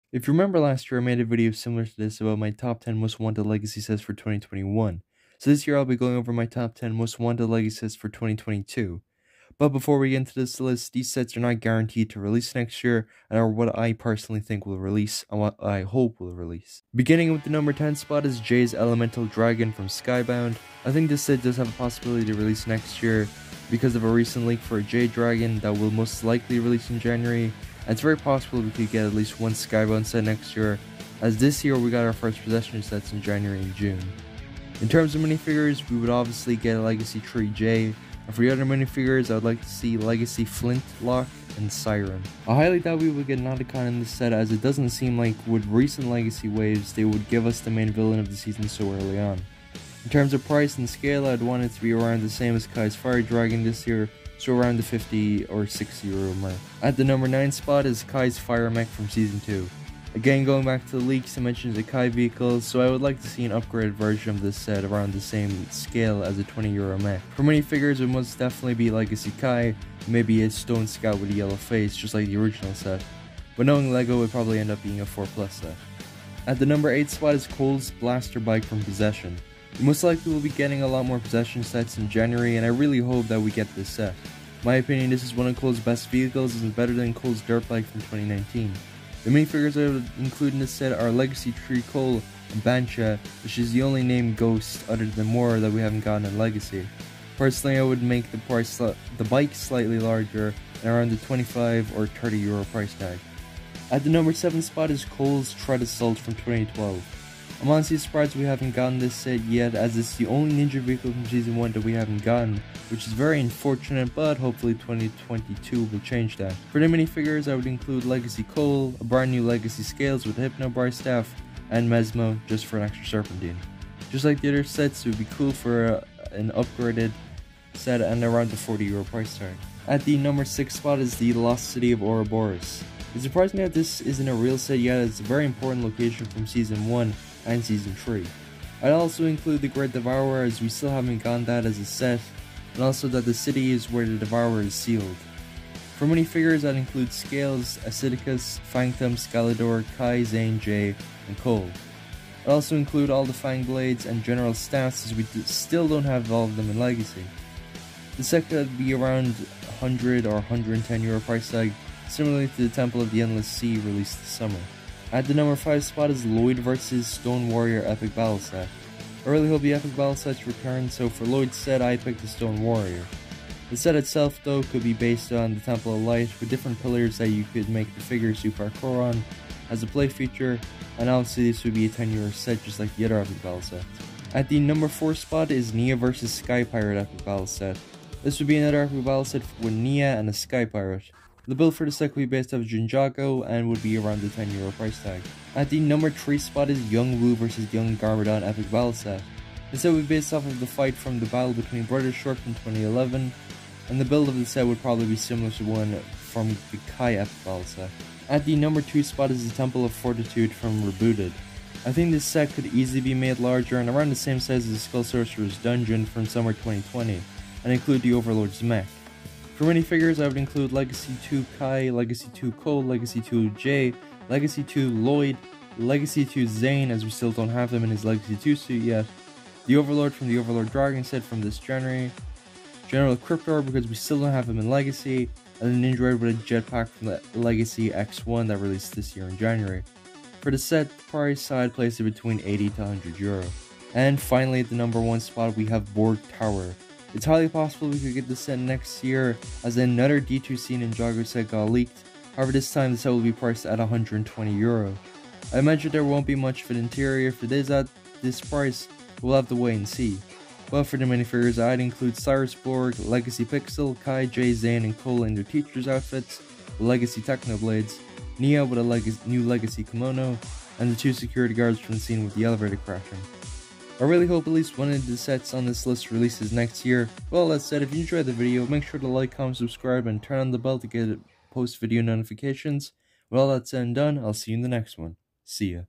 If you remember last year, I made a video similar to this about my top 10 most wanted legacy sets for 2021. So this year I'll be going over my top 10 most wanted legacy sets for 2022. But before we get into this list, these sets are not guaranteed to release next year and are what I personally think will release and what I hope will release. Beginning with the number 10 spot is Jay's Elemental Dragon from Skybound. I think this set does have a possibility to release next year because of a recent leak for a Jade Dragon that will most likely release in January. And it's very possible we could get at least one Skybound set next year, as this year we got our first possession sets in January and June. In terms of minifigures, we would obviously get a Legacy Tree J, and for the other minifigures, I would like to see Legacy Flintlock and Siren. I highly doubt we would get an Otacon in this set, as it doesn't seem like with recent Legacy waves they would give us the main villain of the season so early on. In terms of price and scale, I'd want it to be around the same as Kai's Fire Dragon this year, so around the 50 or 60 euro mark. At the number 9 spot is Kai's Fire Mech from Season 2. Again, going back to the leaks, it mentions the Kai vehicle, so I would like to see an upgraded version of this set around the same scale as a 20 euro mech. For minifigures, it must definitely be Legacy Kai, maybe a Stone Scout with a yellow face, just like the original set. But knowing LEGO, it would probably end up being a 4+ set. At the number 8 spot is Kohls Blaster bike from Possession. We most likely will be getting a lot more Possession sets in January, and I really hope that we get this set. In my opinion, this is one of Kohls' best vehicles and better than Kohls' dirt bike from 2019. The minifigures I would include in this set are Legacy Tree Kohl and Bancha, which is the only named ghost other than Mora that we haven't gotten in Legacy. Personally, I would make the bike slightly larger and around the 25 or 30 euro price tag. At the number 7 spot is Kohls Tread Assault from 2012. I'm honestly surprised we haven't gotten this set yet, as it's the only ninja vehicle from Season 1 that we haven't gotten, which is very unfortunate, but hopefully 2022 will change that. For the minifigures, I would include Legacy Kohl, a brand new Legacy Scales with Hypno Bar Staff, and Mesmo, just for an extra Serpentine. Just like the other sets, it would be cool for an upgraded set and around the 40 euro price tag. At the number 6 spot is the Lost City of Ouroboros. It's surprising that this isn't a real set yet, as it's a very important location from Season 1 and Season 3. I'd also include the Great Devourer, as we still haven't gotten that as a set, and also that the city is where the Devourer is sealed. For minifigures, I'd include Scales, Acidicus, Phantom, Scalador, Kai, Zane, Jay, and Cole. I'd also include all the Fang Blades and General Stats, as we still don't have all of them in Legacy. The set could be around 100 or 110 euro price tag, similarly to the Temple of the Endless Sea released this summer. At the number 5 spot is Lloyd vs Stone Warrior Epic Battle Set. I really hope the Epic Battle Sets return, so for Lloyd's set I picked the Stone Warrior. The set itself though could be based on the Temple of Light, with different pillars that you could make the figures do parkour on as a play feature, and obviously this would be a 10 euro set just like the other Epic Battle sets. At the number 4 spot is Nia vs Sky Pirate Epic Battle Set. This would be another Epic Battle Set with Nia and a Sky Pirate. The build for the set could be based off Ninjago and would be around the 10 euro price tag. At the number 3 spot is Young Wu vs Young Garmadon Epic Battle Set. The set would be based off of the fight from the battle between Brothers Short from 2011, and the build of the set would probably be similar to one from the Kai Epic Battle Set. At the number 2 spot is the Temple of Fortitude from Rebooted. I think this set could easily be made larger and around the same size as the Skull Sorcerer's Dungeon from summer 2020, and include the Overlord's Mech. For minifigures, I would include Legacy 2 Kai, Legacy 2 Cole, Legacy 2 Jay, Legacy 2 Lloyd, Legacy 2 Zane, as we still don't have them in his Legacy 2 suit yet, the Overlord from the Overlord Dragon set from this January, General Cryptor because we still don't have him in Legacy, and the Ninja with a jetpack from the Legacy X1 that released this year in January. For the set price, I'd place it between 80 to 100 euro. And finally, at the number 1 spot, we have Borg Tower. It's highly possible we could get this set next year, as another D2C Ninjago set got leaked. However, this time the set will be priced at 120 euro. I imagine there won't be much of an interior. If it is at this price, we'll have to wait and see. But for the minifigures, I'd include Cyrus Borg, Legacy Pixel, Kai, Jay, Zane, and Cole in their teachers' outfits, the Legacy Technoblades, Nia with a new Legacy kimono, and the 2 security guards from the scene with the elevator crashing. I really hope at least one of the sets on this list releases next year. Well, that said, if you enjoyed the video, make sure to like, comment, subscribe, and turn on the bell to get post video notifications. With all that said and done, I'll see you in the next one. See ya.